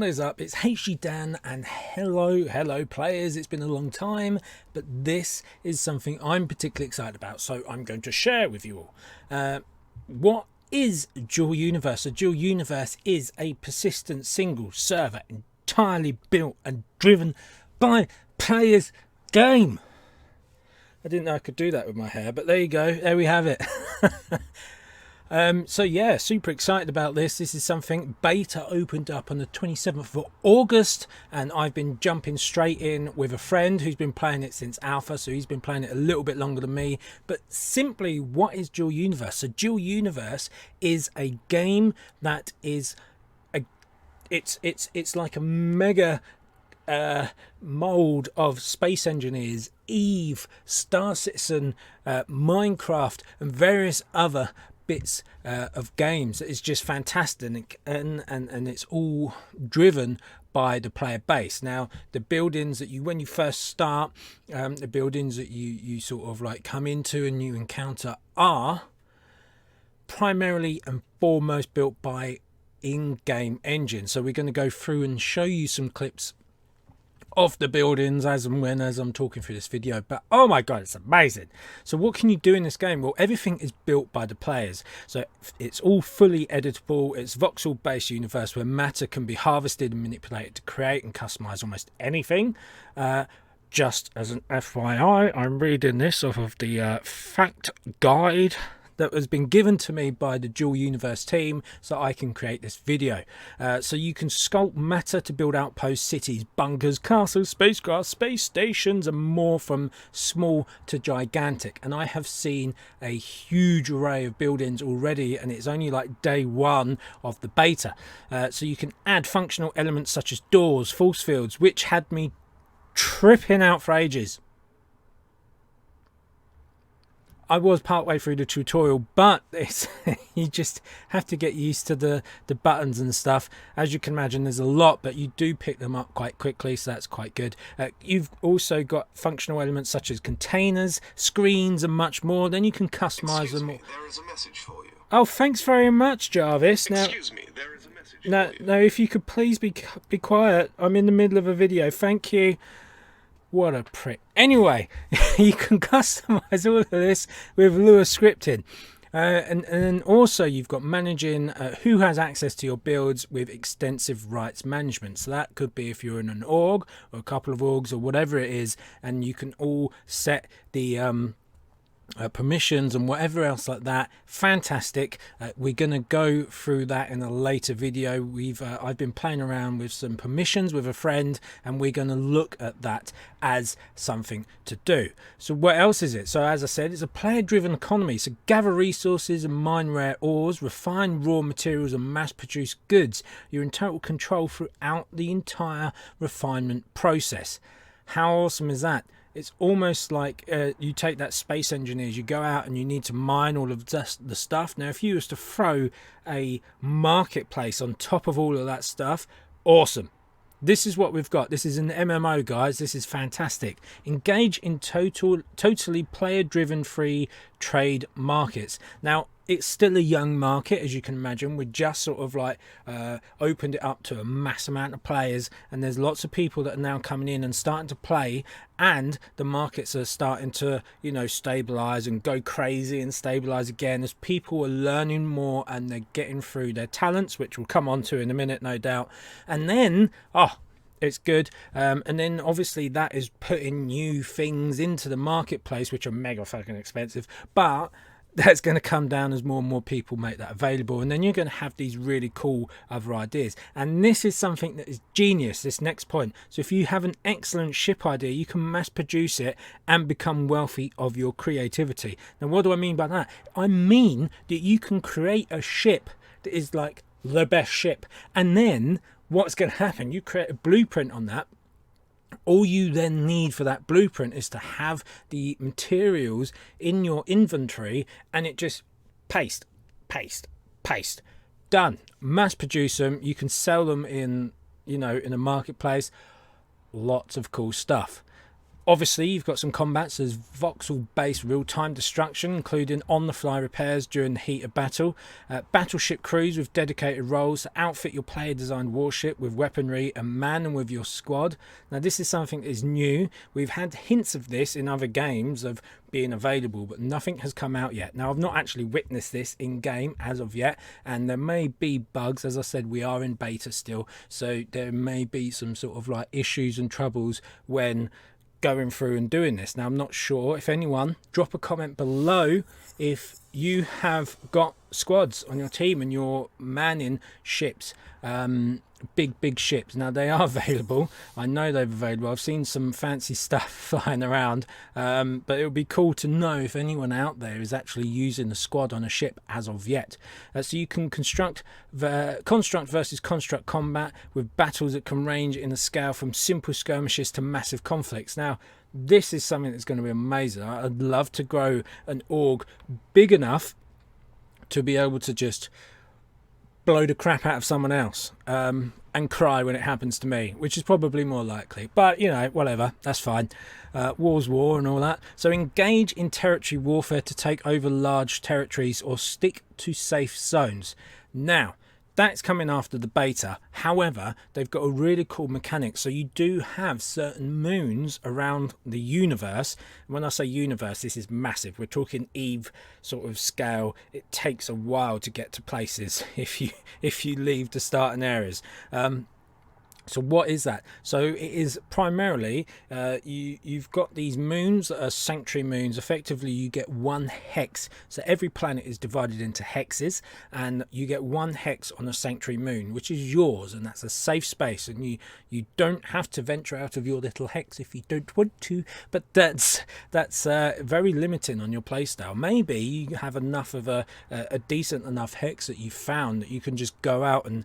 is up? It's HG Dan, and hello players. It's been a long time, but this is something I'm particularly excited about, so I'm going to share with you all. What is Dual Universe? A Dual Universe is a persistent single server entirely built and driven by players game. I didn't know I could do that with my hair, but there you go. There we have it. So yeah, super excited about this. This is something beta opened up on the 27th of August, and I've been jumping straight in with a friend who's been playing it since alpha, so he's been playing it a little bit longer than me. But simply, what is Dual Universe? So Dual Universe is a game that is it's like a mega mold of Space Engineers, Eve, Star Citizen, Minecraft, and various other bits of games. It's just fantastic, and it's all driven by the player base. Now, the buildings that when you first start, the buildings that you sort of like come into and you encounter are primarily and foremost built by in-game engines. So we're going to go through and show you some clips of the buildings as I'm talking through this video, but oh my god, it's amazing. So what can you do in this game? Well, everything is built by the players, so it's all fully editable. It's voxel based universe where matter can be harvested and manipulated to create and customize almost anything. Just as an FYI, I'm reading this off of the fact guide that has been given to me by the Dual Universe team so I can create this video. So you can sculpt matter to build outposts, cities, bunkers, castles, spacecraft, space stations, and more, from small to gigantic. And I have seen a huge array of buildings already, and it's only like day one of the beta. So you can add functional elements such as doors, force fields, which had me tripping out for ages. I was partway through the tutorial, but you just have to get used to the buttons and stuff. As you can imagine, there's a lot, but you do pick them up quite quickly, so that's quite good. You've also got functional elements such as containers, screens, and much more. Then you can customize them. There is a message for you. Oh, thanks very much, Jarvis. Excuse me, there is a message for you. No, if you could please be quiet. I'm in the middle of a video. Thank you. What a prick. Anyway, you can customize all of this with Lua scripting. And then also you've got managing who has access to your builds with extensive rights management. So that could be if you're in an org or a couple of orgs or whatever it is, and you can all set the permissions and whatever else like that. Fantastic. We're going to go through that in a later video. I've been playing around with some permissions with a friend, and we're going to look at that as something to do. So what else is it? So as I said, it's a player driven economy. So gather resources and mine rare ores, refine raw materials, and mass produce goods. You're in total control throughout the entire refinement process. How awesome is that? It's almost like you take that Space Engineers, you go out and you need to mine all of the stuff. Now, if you was to throw a marketplace on top of all of that stuff, awesome. This is what we've got. This is an MMO, guys. This is fantastic. Engage in totally player-driven free trade markets. Now, it's still a young market, as you can imagine. We just sort of like opened it up to a mass amount of players, and there's lots of people that are now coming in and starting to play, and the markets are starting to, you know, stabilize and go crazy and stabilize again as people are learning more and they're getting through their talents, which we'll come on to in a minute, no doubt. And then, it's good. And then obviously that is putting new things into the marketplace, which are mega fucking expensive, but that's going to come down as more and more people make that available, and then you're going to have these really cool other ideas. And this is something that is genius, this next point. So if you have an excellent ship idea, you can mass produce it and become wealthy of your creativity. Now, what do I mean by that? I mean that you can create a ship that is like the best ship, and then what's going to happen, you create a blueprint on that. All you then need for that blueprint is to have the materials in your inventory, and it just paste, done. Mass produce them. You can sell them in, you know, in a marketplace. Lots of cool stuff. Obviously, you've got some combats. There's voxel-based real-time destruction, including on-the-fly repairs during the heat of battle. Battleship crews with dedicated roles to outfit your player-designed warship with weaponry and man them with your squad. Now, this is something that is new. We've had hints of this in other games of being available, but nothing has come out yet. Now, I've not actually witnessed this in-game as of yet, and there may be bugs. As I said, we are in beta still, so there may be some sort of like issues and troubles when going through and doing this. Now, I'm not sure. If anyone, drop a comment below if you have got squads on your team and you're manning ships, big ships. Now, they are available. I know they're available. I've seen some fancy stuff flying around, but it would be cool to know if anyone out there is actually using a squad on a ship as of yet. So you can construct versus construct combat with battles that can range in a scale from simple skirmishes to massive conflicts. Now, this is something that's going to be amazing. I'd love to grow an org big enough to be able to just blow the crap out of someone else and cry when it happens to me, which is probably more likely, but you know, whatever, that's fine. War's war and all that. So engage in territory warfare to take over large territories or stick to safe zones. Now, that's coming after the beta. However, they've got a really cool mechanic. So you do have certain moons around the universe. When I say universe, this is massive. We're talking Eve sort of scale. It takes a while to get to places if you leave the starting areas. So what is that? So it is primarily you've got these moons that are sanctuary moons. Effectively, you get one hex. So every planet is divided into hexes, and you get one hex on a sanctuary moon, which is yours, and that's a safe space. And you don't have to venture out of your little hex if you don't want to. But that's very limiting on your playstyle. Maybe you have enough of a decent enough hex that you've found that you can just go out and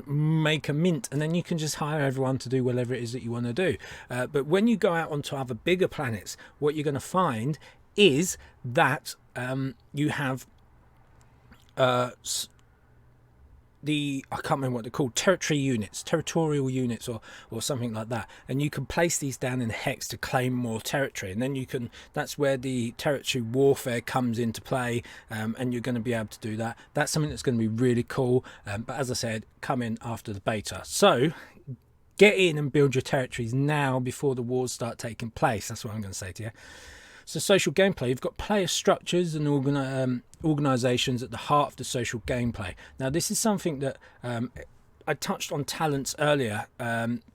make a mint, and then you can just hire everyone to do whatever it is that you want to do. But when you go out onto other bigger planets, what you're going to find is that you have I can't remember what they're called, territorial units or something like that, and you can place these down in hex to claim more territory, and then that's where the territory warfare comes into play, and you're going to be able to do that. That's something that's going to be really cool, but as I said, coming after the beta. So get in and build your territories now before the wars start taking place. That's what I'm going to say to you. So social gameplay, you've got player structures and organizations at the heart of the social gameplay. Now, this is something that I touched on talents earlier.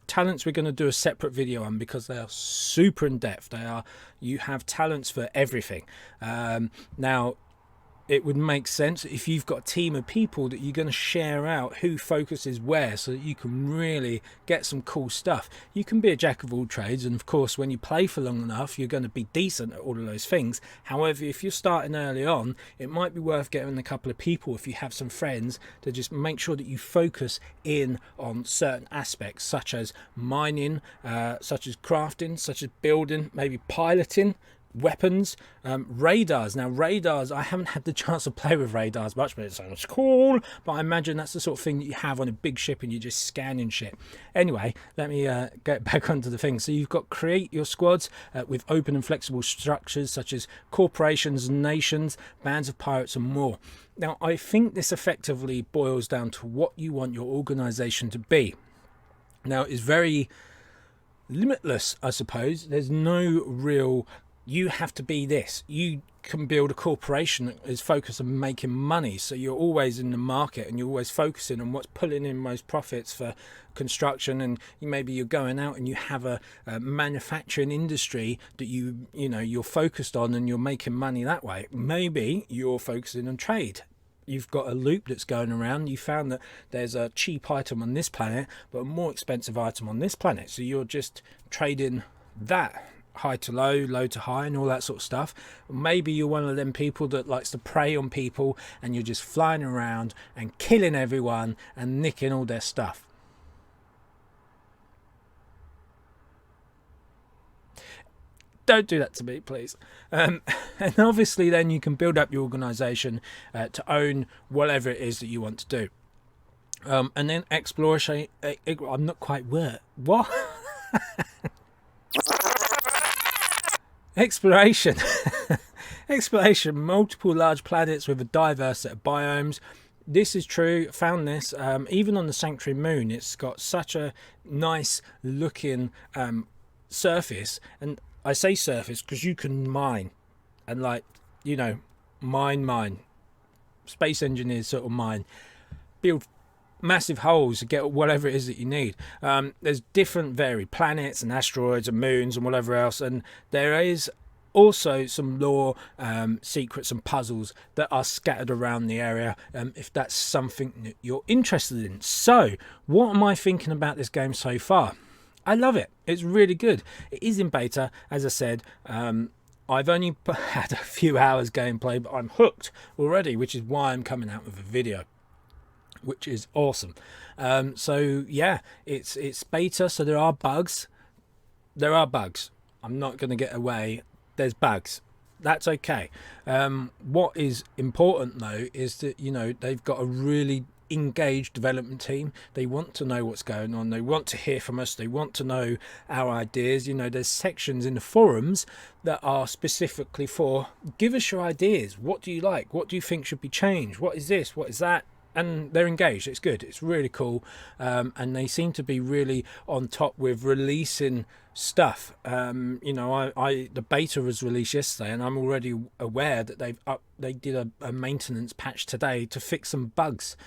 Talents we're going to do a separate video on because they are super in depth. You have talents for everything. Now, it would make sense if you've got a team of people that you're going to share out who focuses where, so that you can really get some cool stuff. You can be a jack of all trades, and of course when you play for long enough you're going to be decent at all of those things. However, if you're starting early on, it might be worth getting a couple of people, if you have some friends, to just make sure that you focus in on certain aspects, such as mining, such as crafting, such as building, maybe piloting, weapons, radars. Now, radars, I haven't had the chance to play with radars much, but it sounds cool. But I imagine that's the sort of thing that you have on a big ship and you're just scanning shit. Anyway, let me get back onto the thing. So you've got create your squads with open and flexible structures such as corporations, nations, bands of pirates and more. Now, I think this effectively boils down to what you want your organization to be. Now, it's very limitless, I suppose. There's no real you have to be this. You can build a corporation that is focused on making money, so you're always in the market and you're always focusing on what's pulling in most profits for construction, and maybe you're going out and you have a manufacturing industry that you're focused on and you're making money that way. Maybe you're focusing on trade. You've got a loop that's going around. You found that there's a cheap item on this planet but a more expensive item on this planet, so you're just trading that, high to low, low to high, and all that sort of stuff. Maybe you're one of them people that likes to prey on people and you're just flying around and killing everyone and nicking all their stuff. Don't do that to me, please. And obviously then you can build up your organization to own whatever it is that you want to do. And then exploration. I'm not quite what? Exploration. Exploration, multiple large planets with a diverse set of biomes. This is true. Found this even on the Sanctuary Moon. It's got such a nice looking surface, and I say surface because you can mine and, like, you know, mine. Space engineers sort of mine, build massive holes to get whatever it is that you need. There's different varied planets and asteroids and moons and whatever else, and there is also some lore, secrets and puzzles that are scattered around the area, if that's something that you're interested in. So what am I thinking about this game so far? I love it. It's really good. It is in beta, as I said. I've only had a few hours gameplay, but I'm hooked already, which is why I'm coming out with a video, which is awesome. So yeah, it's beta, so there are bugs. I'm not going to get away. There's bugs. That's okay. What is important though is that, you know, they've got a really engaged development team. They want to know what's going on. They want to hear from us. They want to know our ideas. You know, there's sections in the forums that are specifically for, give us your ideas. What do you like? What do you think should be changed? What is this? What is that? And they're engaged. It's good. It's really cool. And they seem to be really on top with releasing stuff. You know, the beta was released yesterday, and I'm already aware that they did a maintenance patch today to fix some bugs.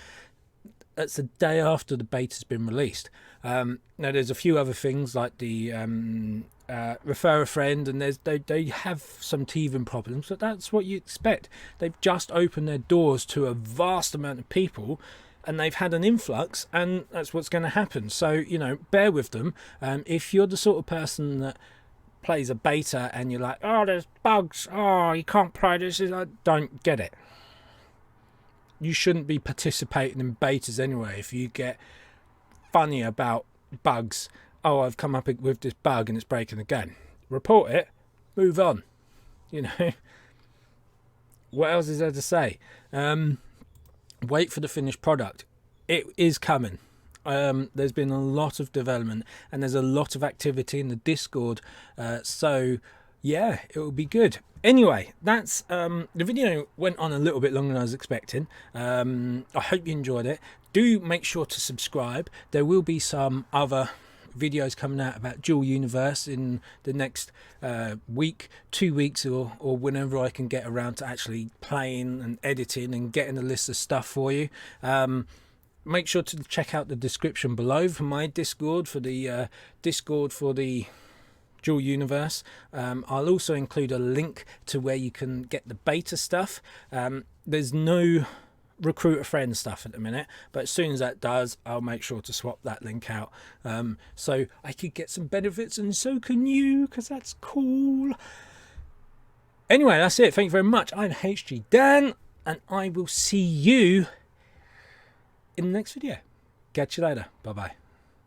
That's the day after the beta's been released. Now there's a few other things like the refer a friend, and they have some teething problems, but that's what you expect. They've just opened their doors to a vast amount of people, and they've had an influx, and that's what's going to happen. So, you know, bear with them. If you're the sort of person that plays a beta and you're like, oh, there's bugs, oh, you can't play this, I don't get it. You shouldn't be participating in betas anyway. If you get funny about bugs, oh, I've come up with this bug and it's breaking the game, report it, move on. You know, what else is there to say? Wait for the finished product. It is coming. There's been a lot of development, and there's a lot of activity in the Discord, so yeah, it will be good. Anyway, that's the video went on a little bit longer than I was expecting. I hope you enjoyed it. Do make sure to subscribe. There will be some other videos coming out about Dual Universe in the next week, 2 weeks, or whenever I can get around to actually playing and editing and getting a list of stuff for you. Make sure to check out the description below for my Discord, for the Dual Universe. I'll also include a link to where you can get the beta stuff. There's no recruit a friend stuff at the minute, but as soon as that does, I'll make sure to swap that link out, so I could get some benefits, and so can you, because that's cool. Anyway, that's it. Thank you very much. I'm HG Dan, and I will see you in the next video. Catch you later. Bye bye.